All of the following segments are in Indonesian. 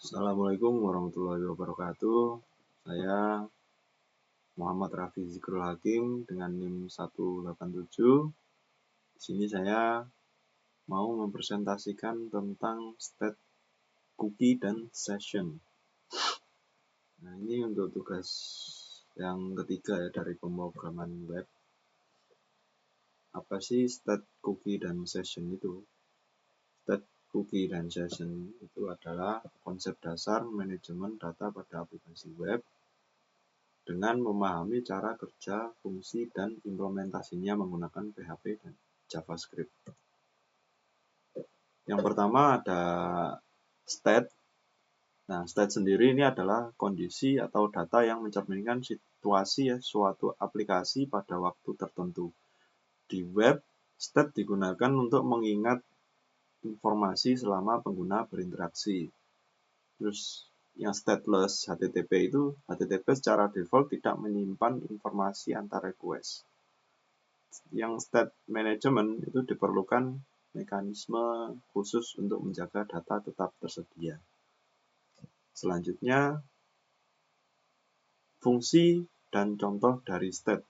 Assalamualaikum warahmatullahi wabarakatuh. Saya Muhammad Rafi Zikrul Hakim dengan NIM 187. Di sini saya mau mempresentasikan tentang state, cookie, dan session. Nah, ini untuk tugas yang ketiga ya dari pemrograman web. Apa sih state, cookie, dan session itu? State, cookie, dan session itu adalah konsep dasar manajemen data pada aplikasi web dengan memahami cara kerja, fungsi, dan implementasinya menggunakan PHP dan JavaScript. Yang pertama ada state. Nah, state sendiri ini adalah kondisi atau data yang mencerminkan situasi suatu aplikasi pada waktu tertentu. Di web, state digunakan untuk mengingat informasi selama pengguna berinteraksi. Terus yang stateless HTTP itu, HTTP secara default tidak menyimpan informasi antar request. Yang state management itu diperlukan mekanisme khusus untuk menjaga data tetap tersedia. Selanjutnya, fungsi dan contoh dari state.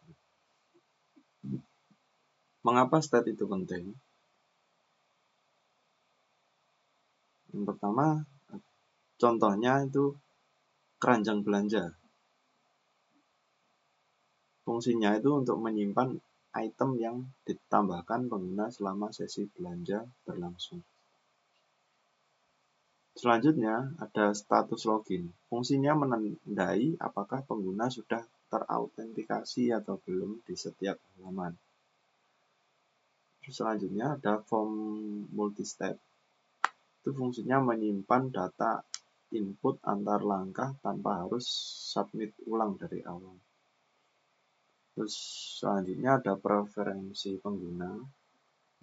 Mengapa state itu penting? Yang pertama, contohnya itu keranjang belanja. Fungsinya itu untuk menyimpan item yang ditambahkan pengguna selama sesi belanja berlangsung. Selanjutnya ada status login. Fungsinya menandai apakah pengguna sudah terautentikasi atau belum di setiap halaman. Selanjutnya ada form multi-step. Itu fungsinya menyimpan data input antar langkah tanpa harus submit ulang dari awal. Terus selanjutnya ada preferensi pengguna.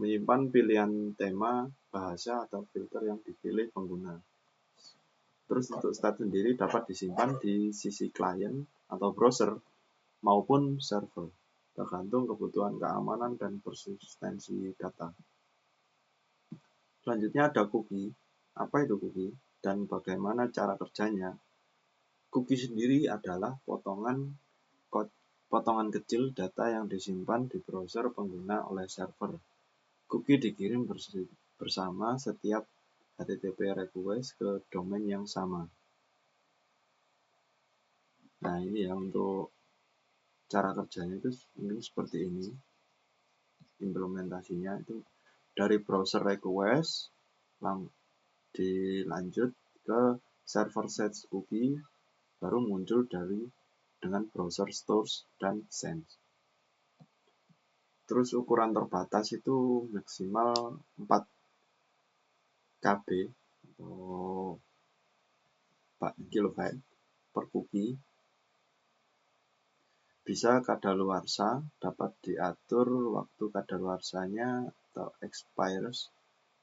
Menyimpan pilihan tema, bahasa, atau filter yang dipilih pengguna. Terus untuk state sendiri dapat disimpan di sisi klien atau browser maupun server, tergantung kebutuhan keamanan dan persistensi data. Selanjutnya ada cookie. Apa itu cookie dan bagaimana cara kerjanya? Cookie sendiri adalah potongan kecil data yang disimpan di browser pengguna oleh server. Cookie dikirim bersama setiap HTTP request ke domain yang sama. Nah, ini ya untuk cara kerjanya itu mungkin seperti ini. Implementasinya itu dari browser request dilanjut ke server set cookie, baru muncul dengan browser stores dan sends. Terus ukuran terbatas itu maksimal 4 KB atau 4 kilobyte per cookie. Bisa kadaluarsa, dapat diatur waktu kadaluarsanya atau expires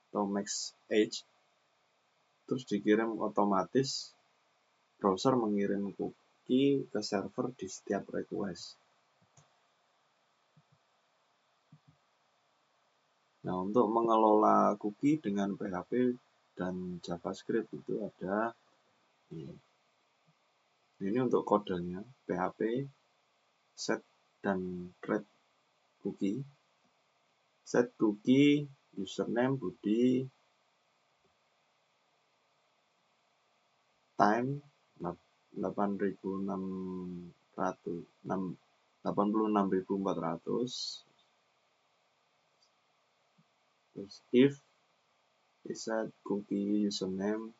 atau max age. Terus dikirim otomatis, browser mengirim cookie ke server di setiap request. Nah, untuk mengelola cookie dengan PHP dan JavaScript itu ada ini untuk kodenya PHP set dan create cookie. Set cookie username Budi, time 86.400. Terus if set cookie username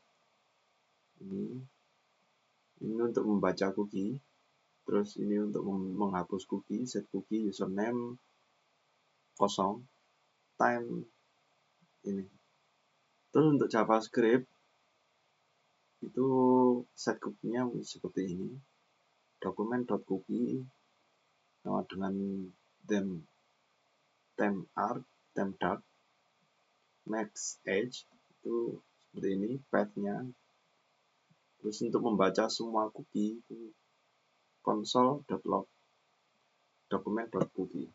ini untuk membaca cookie. Terus ini untuk menghapus cookie, set cookie username kosong, time ini. Terus untuk JavaScript itu set cookie-nya seperti ini. Dokumen.cookie sama dengan temp.dark, max age itu seperti ini path-nya. Terus untuk membaca semua cookie itu console.log dokumen.cookie.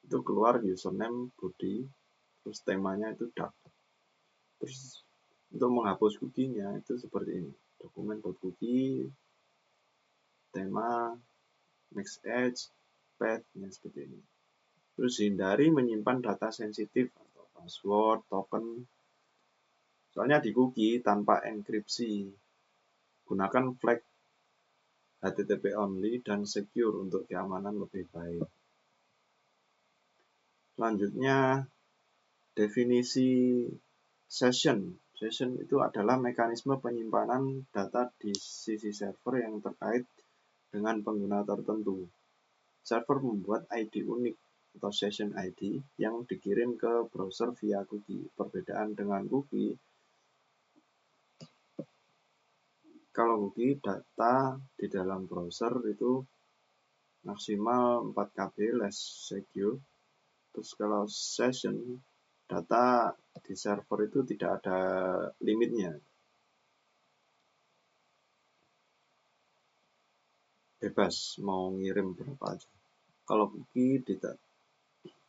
Itu keluar username Budi, terus temanya itu dark. Terus Untuk menghapus cookie-nya itu seperti ini. Dokumen.cookie, tema, next edge, path, seperti ini. Terus hindari menyimpan data sensitif atau password, token. Soalnya di cookie tanpa enkripsi. Gunakan flag HTTP only dan secure untuk keamanan lebih baik. Selanjutnya, definisi session. Session itu adalah mekanisme penyimpanan data di sisi server yang terkait dengan pengguna tertentu. Server membuat ID unik atau session ID yang dikirim ke browser via cookie. Perbedaan dengan cookie, kalau cookie data di dalam browser itu maksimal 4 KB less secure. Terus kalau session, data di server itu tidak ada limitnya. Bebas mau ngirim berapa aja. Kalau cookie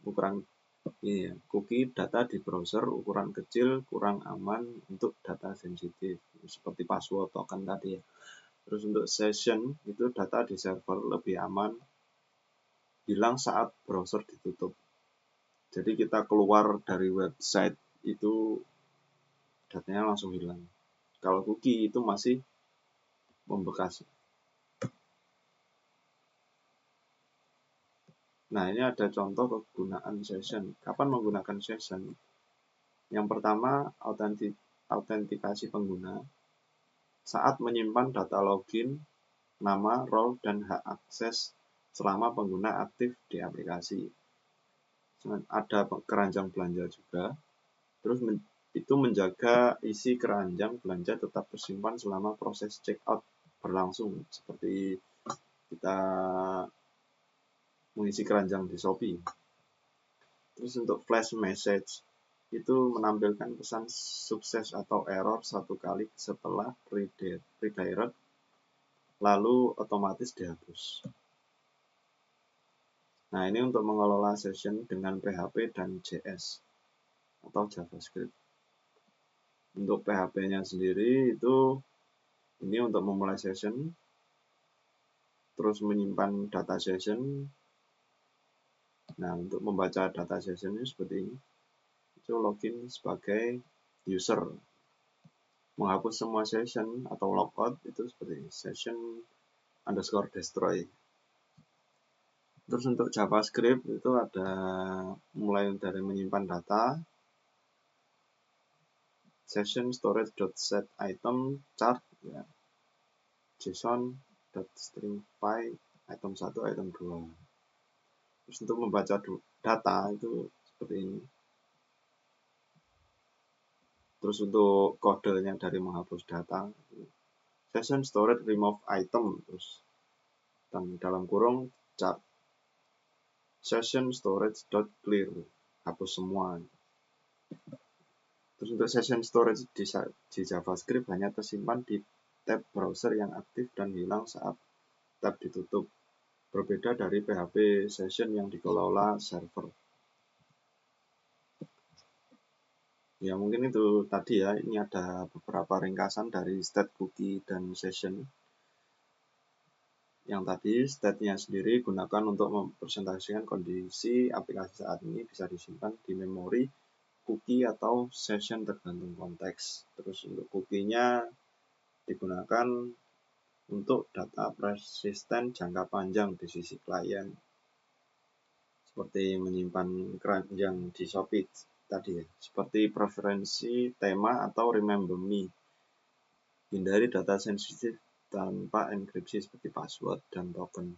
ukuran ini ya, cookie data di browser ukuran kecil, kurang aman untuk data sensitif seperti password, token tadi ya. Terus untuk session itu data di server lebih aman, hilang saat browser ditutup. Jadi kita keluar dari website itu datanya langsung hilang. Kalau cookie itu masih membekas. Nah, ini ada contoh kegunaan session. Kapan menggunakan session? Yang pertama, autentikasi pengguna. Saat menyimpan data login, nama, role, dan hak akses selama pengguna aktif di aplikasi. Ada keranjang belanja juga. Terus itu menjaga isi keranjang belanja tetap tersimpan selama proses checkout berlangsung. Seperti kita mengisi keranjang di Shopee. Terus untuk flash message itu menampilkan pesan sukses atau error satu kali setelah redirect, lalu otomatis dihapus. Nah, ini untuk mengelola session dengan PHP dan JS atau JavaScript. Untuk PHP-nya sendiri itu ini untuk memulai session, terus menyimpan data session. Nah, untuk membaca data session ini seperti ini. Itu login sebagai user. Menghapus semua session atau logout itu seperti ini. Session _destroy. Terus untuk JavaScript itu ada mulai dari menyimpan data, session storage.set item chart ya, JSON.stringify item 1, item 2. Terus untuk membaca data itu seperti ini. Terus untuk kodenya dari menghapus data, session storage remove item, terus dan dalam kurung chart session storage.clear, hapus semua. Terus untuk session storage di JavaScript hanya tersimpan di tab browser yang aktif dan hilang saat tab ditutup. Berbeda dari PHP session yang dikelola server. Ya mungkin itu tadi ya, ini ada beberapa ringkasan dari state, cookie, dan session. Yang tadi state-nya sendiri gunakan untuk mempresentasikan kondisi aplikasi saat ini, bisa disimpan di memori, cookie atau session tergantung konteks. Terus untuk cookie-nya digunakan untuk data persisten jangka panjang di sisi klien. Seperti menyimpan keranjang di Shopee tadi ya, seperti preferensi, tema, atau remember me. Hindari data sensitif tanpa enkripsi seperti password dan token.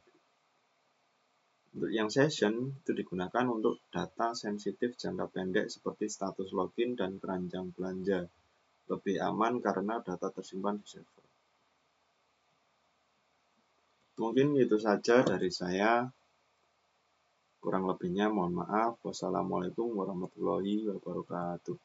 Untuk yang session itu digunakan untuk data sensitif jangka pendek seperti status login dan keranjang belanja. Lebih aman karena data tersimpan di server. Mungkin itu saja dari saya. Kurang lebihnya mohon maaf. Wassalamualaikum warahmatullahi wabarakatuh.